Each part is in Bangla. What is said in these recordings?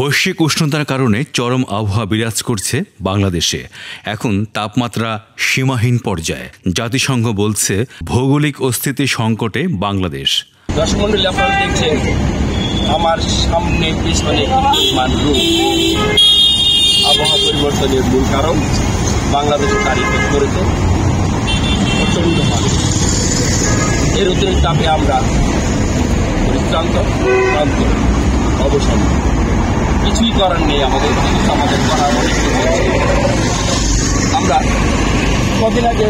বৈশ্বিক উষ্ণতার কারণে চরম আবহাওয়া বিরাজ করছে বাংলাদেশে। এখন তাপমাত্রা সীমাহীন পর্যায়ে। জাতিসংঘ বলছে ভৌগোলিক অস্তিত্ব সংকটে বাংলাদেশ। দর্শক মণ্ডলী, আপনারা দেখছেন আমার সামনে পিছনে আবহাওয়া পরিবর্তনের মূল কারণ বাংলাদেশে তারিখে করেছে প্রচন্ড মানুষ। এর অতিরিক্ত তাপে আমরা পরিশ্রান্ত, ক্লান্ত, অবসর। কিছুই করার নেই আমাদের করার অনেক কিছু আছে। আমরা কদিন আগে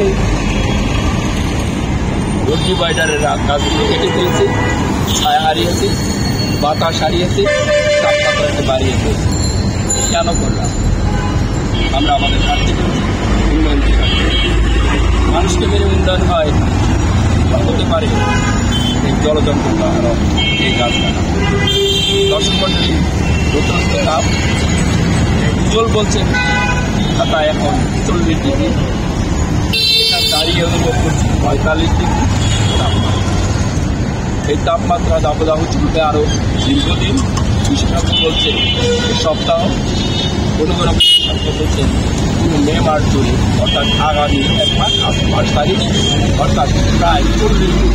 ডিভাইডারের গাছগুলো কেটে দিয়েছি, ছায়া হারিয়েছি, বাতাস হারিয়েছি, তাপমাত্রা বাড়িয়েছি। কেন করলাম? আমরা আমাদের কাজটি করছি উন্নয়ন। মানুষকে মেরে উন্নয়ন হয় হতে পারে এই জলযন্ত্র কারণ এই গাছ কাটা। দর্শক মণ্ডলী, নতুন তাপ উজ্জ্বল বলছে তা এখন 40 ডিগ্রি, এখানে দাঁড়িয়ে অনুভব করছি 45 ডিগ্রি তাপমাত্রা। এই তাপমাত্রা দাবদাহ চলবে আরও দীর্ঘদিন। বিশেষজ্ঞ বলছে এই সপ্তাহ, কোনো কোনো বিশেষজ্ঞ বলছে মে মাস জুড়ে, অর্থাৎ আগামী 1 মাস 5 তারিখ, অর্থাৎ প্রায় 40 ডিগ্রি।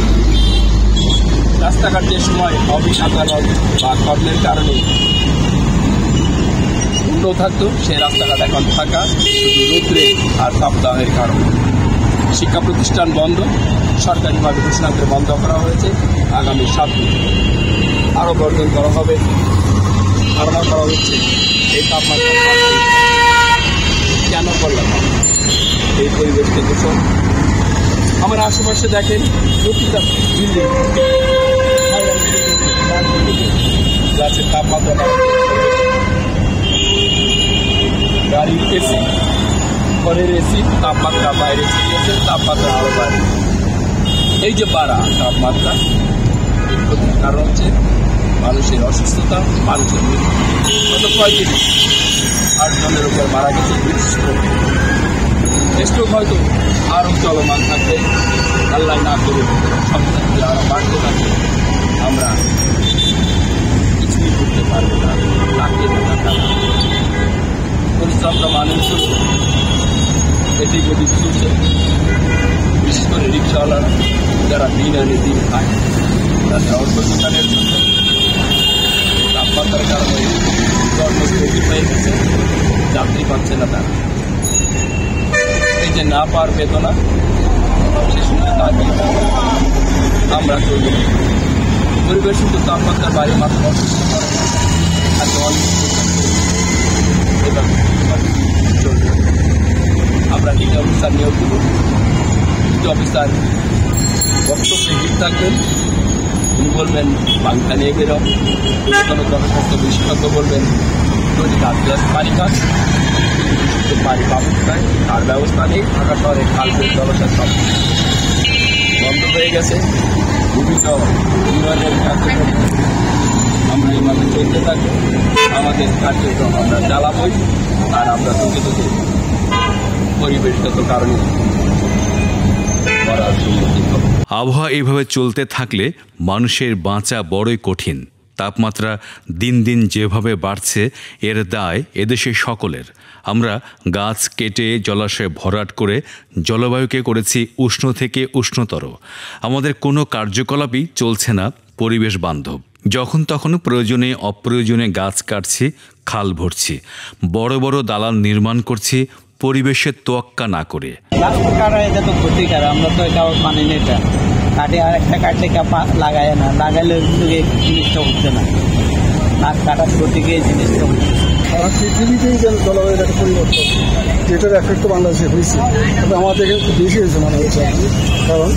রাস্তাঘাট যে সময় অফিস আদালত বা কর্মের কারণে শূন্য থাকতো, সেই রাস্তাঘাট এখন ফাঁকা শুধু রৌদ্রে আর তাপদাহের কারণে। শিক্ষা প্রতিষ্ঠান বন্ধ, সরকারিভাবে ঘোষণা করে বন্ধ করা হয়েছে। আগামী 7 দিন আরও বর্জন করা হবে। ধারণা করা হচ্ছে এই তাপমাত্রা কেন করলাম এই পরিবেশকে দূষণ। আমার আশেপাশে দেখেন প্রতিটা বিল্ডিং গাছের তাপমাত্রা, গাড়ির এসি, ঘরের এসি, তাপমাত্রা বাইরে চলিয়েছে, তাপমাত্রা আরো বাড়ে। এই যে বাড়া তাপমাত্রা, এর প্রতি কারণ হচ্ছে মানুষের অসুস্থতা, মানুষের মৃত্যু। গত কয়েকদিন 8 জনের উপর মারা গেছে স্ট্রোক। হয়তো আরও চলমান থাকবে, আল্লাহ না করে সবথেকে আরো বাড়তে থাকবে। আমরা কিছুই করতে পারবো না, তাকিয়ে থাকা পরিশ্রমটা মানুষ এদিক ওদিক চলছে। বিশেষ করে রিক্সাওয়ালারা যারা দিন আনে দিন খায়, তাদের অল্প দোকানের জন্য তাপমাত্রার কারণে কর্মস্থিতি হয়ে গেছে, যাত্রী পাচ্ছে না তারা। এই যে না পাওয়ার বেদনা, সে শুনে তাকিয়ে আমরা চলব। পরিবেশ শুধু তাপমাত্রার বাইরে মাত্র অসুস্থ করে, আজকে অনেক চলবে। আমরা ডিটি অফিসার নিয়োগ দেব। ডিটি অফিসার বক্তব্যে হিট থাকবেন। উনি বলবেন পাংখা নিয়ে বেরো। কোনো জনস্বাস্থ্য বিশেষজ্ঞ বলবেন যদি গাছ পানি খান, পানি পাবো কোথায়, আর ব্যবস্থা নেই। ঢাকা শহরে খালপুর জলসার সব বন্ধ হয়ে গেছে। বিভিন্ন উন্নয়নের কার্যক্রম আমরা এইভাবে চলতে থাকি। আমাদের কার্যক্রম আমরা চালাবই, আর আমরা তোকে পরিবেশগত কারণে করার সম্মুখীন হব। আবহাওয়া এইভাবে চলতে থাকলে মানুষের বাঁচা বড়ই কঠিন। তাপমাত্রা দিন দিন যেভাবে বাড়ছে, এর দায় এদেশের সকলের। আমরা গাছ কেটে জলাশয় ভরাট করে জলবায়ুকে করেছি উষ্ণ থেকে উষ্ণতর। আমাদের কোনো কার্যকলাপই চলছে না পরিবেশ বান্ধব। যখন তখন প্রয়োজনে অপ্রয়োজনে গাছ কাটছি, খাল ভরছি, বড় বড় দালান নির্মাণ করছি পরিবেশের তোয়াক্কা না করে। গাছ কাটা এটা তো ক্ষতিকার, আমরা তো এটাও মানি না। এটা কাটে আর একটা কাটলে লাগায় না, লাগাইলে জিনিসটা উঠছে না। গাছ কাটার ক্ষতিকে জিনিসটা উঠছে। সারা পৃথিবীতেই যেন জলবায়ুর একটা পরিবর্তন, যেটার এফেক্ট বাংলাদেশে হয়েছে, তবে আমাদের এখানে খুব বেশি হয়েছে মনে হচ্ছে। কারণ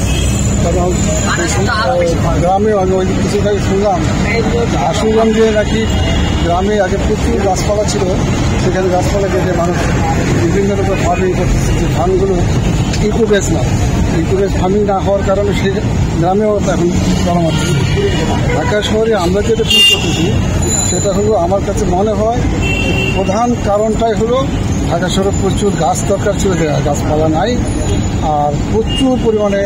গ্রামে আমি ওই কিছুটাই শুনলাম, আশুগঞ্জে নাকি গ্রামে আগে প্রচুর গাছপালা ছিল, সেখানে গাছপালা কেটে মানুষ বিভিন্ন রকম ফার্মিং করতেছে। যে ধানগুলো ইকোবেস না, ইকোবেস ফার্মিং না হওয়ার কারণে সেই গ্রামেও এখন চলা মাত্র। ঢাকা শহরে আমরা যেটা ফিল করতেছি, সেটা হলো আমার কাছে মনে হয় প্রধান কারণটাই হলো ঢাকা শহরে প্রচুর গাছ দরকার ছিল, গাছপালা নাই। আর প্রচুর পরিমাণে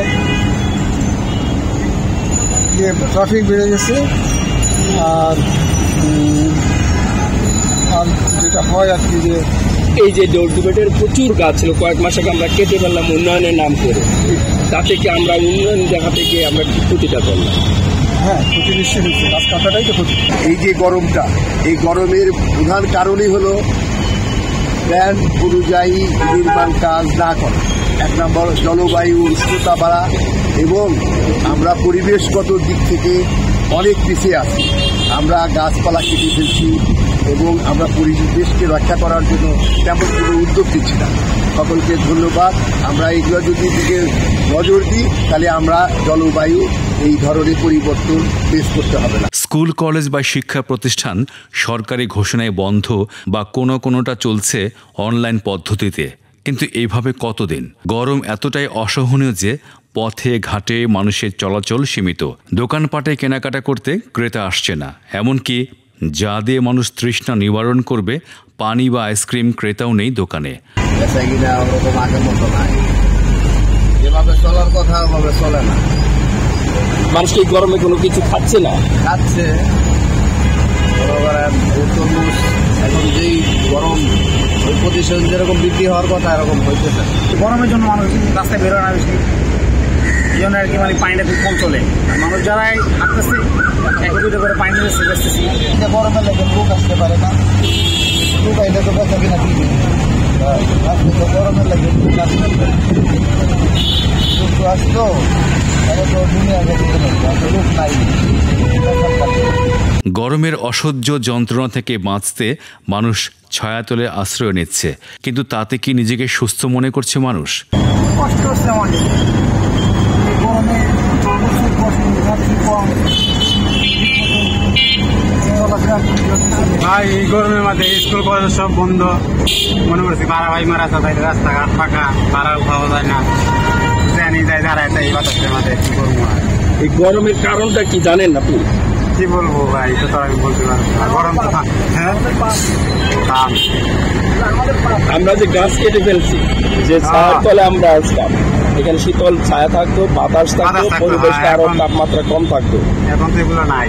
ট্রাফিক বেড়ে গেছে। আর আর যেটা হয় আর কি যে এই যে ডোরডুবেটের প্রচুর গাছ ছিল, কয়েক মাস আগে আমরা কেটে ফেললাম উন্নয়নের নাম করে, তাতে কি আমরা উন্নয়ন দেখাতে গিয়ে আমরা কি ক্ষতিটা করলাম? হ্যাঁ, ক্ষতি নিশ্চয়ই হচ্ছে, গাছ কাটাটাই তো ক্ষতি। এই যে গরমটা, এই গরমের প্রধান কারণই হলো প্ল্যান অনুযায়ী নির্মাণ কাজ না করা। 1 নম্বর জলবায়ু উষ্ণতা বাড়া, এবং আমরা পরিবেশগত দিক থেকে অনেক পিছিয়ে আছি। আমরা গাছপালা কেটে ফেলছি এবং আমরা পরিবেশকে রক্ষা করার জন্য তেমন কোনো উদ্যোগ দিচ্ছি না। সকলকে ধন্যবাদ। আমরা এইগুলো যদি দিকে নজর দিই তাহলে আমরা জলবায়ু এই ধরনের পরিবর্তন ফেস করতে হবে না। স্কুল, কলেজ বা শিক্ষা প্রতিষ্ঠান সরকারি ঘোষণায় বন্ধ বা কোনোটা চলছে অনলাইন পদ্ধতিতে। কিন্তু এইভাবে কতদিন? গরম এতটাই অসহনীয় যে পথে ঘাটে মানুষের চলাচল সীমিত। দোকানপাটে কেনাকাটা করতে ক্রেতা আসছে না। এমনকি যা দিয়ে মানুষ তৃষ্ণা নিবারণ করবে, পানি বা আইসক্রিম, ক্রেতাও নেই দোকানে। ওরকম আগের মতো নাই, যেভাবে চলার কথা ওভাবে চলে না। মানুষ কি গরমে কোনো কিছু খাচ্ছে না? খাচ্ছে, তরমুজ, এখন যেই গরম ওই পজিশন যেরকম বৃদ্ধি হওয়ার কথা এরকম হইতেছে। গরমের জন্য মানুষ রাস্তায় বেরোয় না বেশি, এই জন্য আর কি মানে পানিটা খুব কম চলে। আর মানুষ যারাই হাঁটতেছে 1-2 করে পানি নিয়ে বেসতেছি। গরমের লাগে লোক আসতে পারে না, লোক আইলে তো কথা কিনা কিনবে, গরমের লাগে লোক আসতে পারে, লোক আসতো তাহলে তো দুনিয়া গেছে, লোক নাই। গরমের অসহ্য যন্ত্রণা থেকে বাঁচতে মানুষ ছায়াতলে আশ্রয় নিচ্ছে। কিন্তু তাতে কি নিজেকে সুস্থ মনে করছে মানুষ? কষ্ট হচ্ছে আমাদের গরমে, প্রচুর কম। ভাই এই গরমের মধ্যে স্কুল কলেজ সব বন্ধ, মনে করছি ভাড়া ভাই মারা যায়, রাস্তাঘাট ফাঁকা, ভাড়াও পাওয়া যায় না, জানি যাই দাঁড়ায় তাই বাতাসের মাঝে কি করবো। এই গরমের কারণটা কি জানেন আপনি? কি বলবো ভাই, এটা তো আমি বলতে পারবো না। গরম তো হ্যাঁ, আমরা যে গাছ কেটে ফেলছি, যে ছায়ার তলে আমরা আসতাম, এখানে শীতল ছায়া থাকতো, বাতাস থাকতো, পরিবেশটা আরো তাপমাত্রা কম থাকতো। এখন তো এগুলো নাই,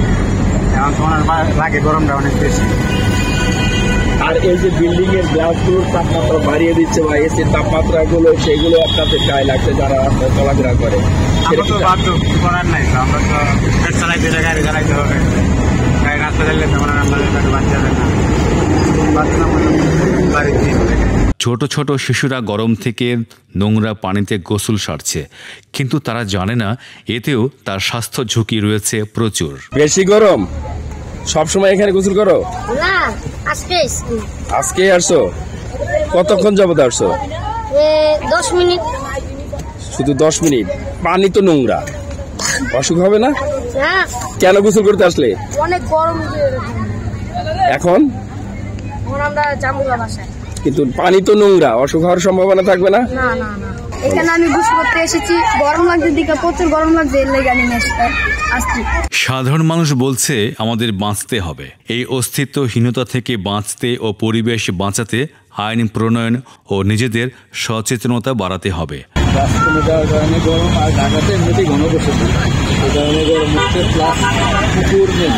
এখন তোমার লাগে গরমটা অনেক বেশি। আর এই যে বিল্ডিং এর গ্লাসগুলোর তাপমাত্রা বাড়িয়ে দিচ্ছে বা এসির তাপমাত্রা গুলো, সেগুলো আপনাদের গায়ে লাগছে যারা চলাফেরা করে। আমরা তো বাধ্য, কিছু করার নাই, তো আমরা তো পেট চালাইতে গাড়ি চালাইতে হবে, গাড়ি রাস্তা চাইলে তখন আমাদের বাদ যাবে না, বাধ্য বাড়িতে। ছোট ছোট শিশুরা গরম থেকে নোংরা পানিতে গোসল সারছে, কিন্তু তারা জানে না এতেও তার স্বাস্থ্য ঝুঁকি রয়েছে প্রচুর। বেশি গরম সবসময় এখানে গোসল করো? না, আজকে আসছো? কতক্ষণ যাবত আসছো? 10 মিনিট। শুধু 10 মিনিট? পানি তো নোংরা, অসুখ হবে না? হ্যাঁ। কেন গোসল করতে আসলে? অনেক গরম। এখন আমরা জামুলা বাসায়, কিন্তু পানি তো নোংরা, অসুখ হওয়ার সম্ভাবনা থাকবে না? না না না। এখানে আমি গোসল করতে এসেছি, গরম লাগছে, দিকে প্রচুর গরম লাগছে, এর লেগে আমি আসছি। সাধারণ মানুষ বলছে আমাদের বাঁচতে হবে। এই অস্তিত্বহীনতা থেকে বাঁচতে ও পরিবেশ বাঁচাতে আইন প্রণয়ন ও নিজেদের সচেতনতা বাড়াতে হবে। গাছ কমে যাওয়ার কারণে গরম, আর ঢাকাতে এমনিতেই ঘন বসেছে, এই কারণে গরম হচ্ছে। প্লাস পুকুর নেই,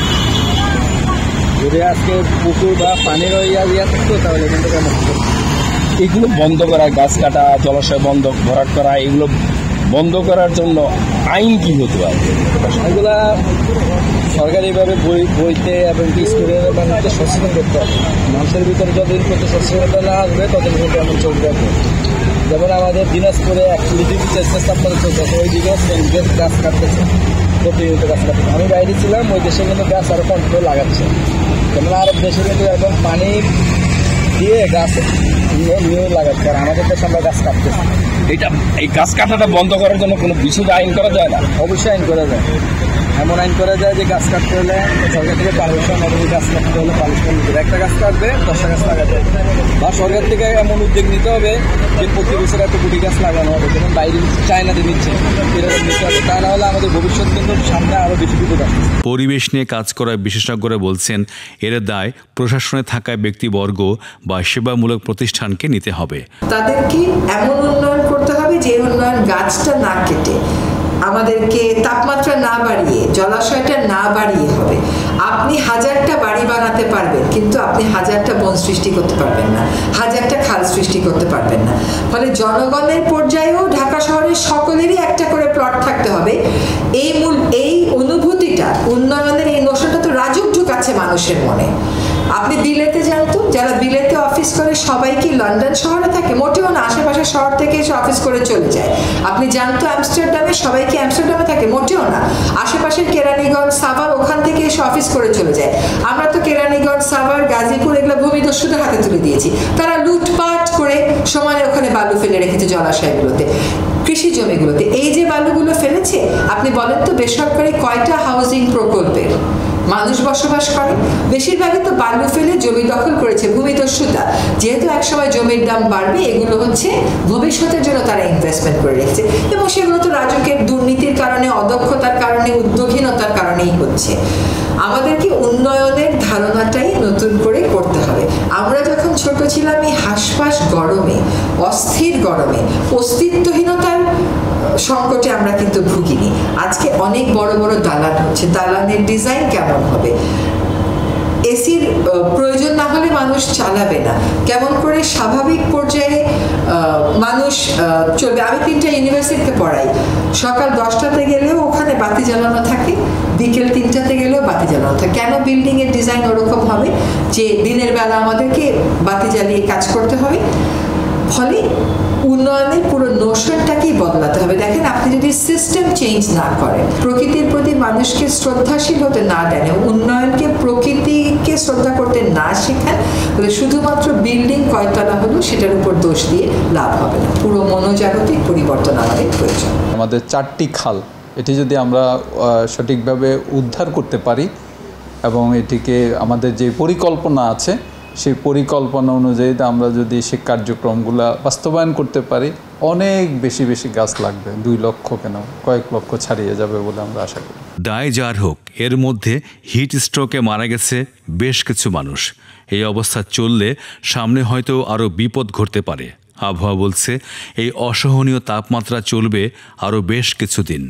যদি আজকে পুকুর বা পানির ইয়া থাকতো তাহলে কিন্তু কেমন হতো। এগুলো বন্ধ করা, গাছ কাটা, জলাশয় বন্ধ ভরাট করা, এগুলো বন্ধ করার জন্য আইন কি হতে পারে? এগুলা সরকারিভাবে বইতে এবং স্কুলের মানুষকে সচেতন করতে হবে। মানুষের ভিতরে যতদিন করতে সচেতনতা না আসবে ততদিন কিন্তু এমন চলতে থাকবে। যেমন আমাদের দিনাজপুরে 1 ডিগ্রি সেলসিয়াস তাপমাত্রা চলতেছে, ওই দিকে গাছ কাটতেছে, প্রতিনিয়ত গাছ কাটতেছে। আমি বাইরে ছিলাম, ওই দেশে কিন্তু গাছ আরো কন্ট্রোল লাগাচ্ছে। যেমন আরব দেশে কিন্তু একদম পানি দিয়ে গাছ নিয়ে লাগাচ্ছে, আর আমাদের দেশে আমরা গাছ কাটতেছি। এই গাছ কাটাটা বন্ধ করার জন্য কোনো বিশেষ আইন করা যায় না? অবশ্যই আইন করা যায়, এমন আইন করা যায় যে গাছ কাটতে হলে সরকার থেকে পারমিশন হবে, গাছ কাটতে হলে পারমিশন নিতে হবে। একটা গাছ কাটবে 10টা গাছ লাগাতে হবে, বা সরকার থেকে এমন উদ্যোগ নিতে হবে যে প্রতি বছর একটা কোটি গাছ লাগানো হবে, যেমন বাইরে চায়নাতে নিচ্ছে, এরকম নিতে হবে। তা না হলে আমাদের ভবিষ্যৎ কিন্তু সামনে আরো বেশি বিপদ আসবে। পরিবেশ নিয়ে কাজ করা বিশেষজ্ঞরা বলছেন এর দায় প্রশাসনে থাকা ব্যক্তিবর্গ বা সেবামূলক প্রতিষ্ঠানকে নিতে হবে। তাদেরকে এমন উন্নয়ন করতে হবে যে উন্নয়ন গাছটা না কেটে আমাদেরকে তাপমাত্রা না বাড়িয়ে, জলাশয়টা না বাড়িয়ে হবে। আপনি 1000টা বাড়ি বানাতে পারবেন, কিন্তু আপনি 1000টা বন সৃষ্টি করতে পারবেন না, 1000টা খাল সৃষ্টি করতে পারবেন না। ফলে জনগণের পর্যায়েও ঢাকা শহরের সকলেরই একটা করে প্লট থাকতে হবে। এই অনুভূতিটা, উন্নয়নের এই নোশনটা তো রাজুক ঢুকাচ্ছে মানুষের মনে। আপনি বিলেতে যান তো, যারা বিলেতে অফিস করে সবাই কি লন্ডন শহরে থাকে? মোটেও না, আশেপাশের শহর থেকে এসে অফিস করে চলে যায়। আপনি যান তো আমস্টারডামে, সবাই কি আমস্টারডামে থাকে? মোটেও না, আশেপাশের কেরানীগঞ্জ, সাভার, ওখান থেকে এসে অফিস করে চলে যায়। আমরা তো কেরানীগঞ্জ, সাভার, গাজীপুর এগুলো ভূমিদস্যুদের হাতে তুলে দিয়েছি। তারা লুটপাট করে সমানে ওখানে বালু ফেলে রেখেছে জলাশয়গুলোতে, কৃষি জমিগুলোতে। এই যে বালুগুলো ফেলেছে, আপনি বলেন তো বেসরকারি কয়টা হাউজিং প্রকল্পের মানুষ বসবাস করে? বেশিরভাগই তো বালু ফেলে জমি দখল করেছে ভূমিদস্যুতা। যেহেতু একসময় জমির দাম বাড়বে, এগুলো হচ্ছে ভবিষ্যতের জন্য তারা ইনভেস্টমেন্ট করে রেখেছে, এবং সেগুলো তো রাজুকের দুর্নীতির কারণে, অদক্ষতার কারণে, উদ্যোগহীনতার কারণেই হচ্ছে। আমাদেরকে উন্নয়নের ধারণাটাই নতুন করে করতে হবে। আমরা যখন ছোট ছিলাম, এই হাঁসফাঁস গরমে, অস্থির গরমে, অস্তিত্বহীনতার সংকটে আমরা কিন্তু ভুগিনি। আজকে অনেক বড় বড় দালান হচ্ছে, দালানের ডিজাইন কেমন হবে? এসির প্রয়োজন না হলে মানুষ চালাবে না, কেমন করে স্বাভাবিক পর্যায়ে মানুষ চলবে? আমি 3টা ইউনিভার্সিটিতে পড়াই, সকাল 10টাতে গেলেও ওখানে বাতি জ্বালানো থাকে, বিকেল 3টাতে গেলেও বাতি জ্বালানো থাকে। কেন বিল্ডিং এর ডিজাইন ওরকম হবে যে দিনের বেলা আমাদেরকে বাতি জ্বালিয়ে কাজ করতে হবে? ফলে উন্নয়নের পুরো নোশনটাকেই বদলাতে হবে। দেখেন, আপনি যদি সিস্টেম চেঞ্জ না করেন, প্রকৃতির প্রতি মানুষকে শ্রদ্ধাশীল হতে না দেন, উন্নয়নকে, প্রকৃতিকে শ্রদ্ধা করতে না শেখান, তাহলে শুধুমাত্র বিল্ডিং কয়তলা হলো সেটার উপর দোষ দিয়ে লাভ হবে না। পুরো মনোজাগতিক পরিবর্তন আমাদের প্রয়োজন। আমাদের 4টি খাল, এটি যদি আমরা সঠিকভাবে উদ্ধার করতে পারি এবং এটিকে আমাদের যে পরিকল্পনা আছে সেই পরিকল্পনা অনুযায়ী আমরা যদি সেই কার্যক্রমগুলো বাস্তবায়ন করতে পারি, অনেক বেশি বেশি গাছ লাগবে। 2 লক্ষ কেন, কয়েক লক্ষ ছাড়িয়ে যাবে বলে আমরা আশা করি। দায় যার হোক, এর মধ্যে হিট স্ট্রোকে মারা গেছে বেশ কিছু মানুষ। এই অবস্থা চললে সামনে হয়তো আরও বিপদ ঘটতে পারে। আবহাওয়া বলছে এই অসহনীয় তাপমাত্রা চলবে আরও বেশ কিছুদিন।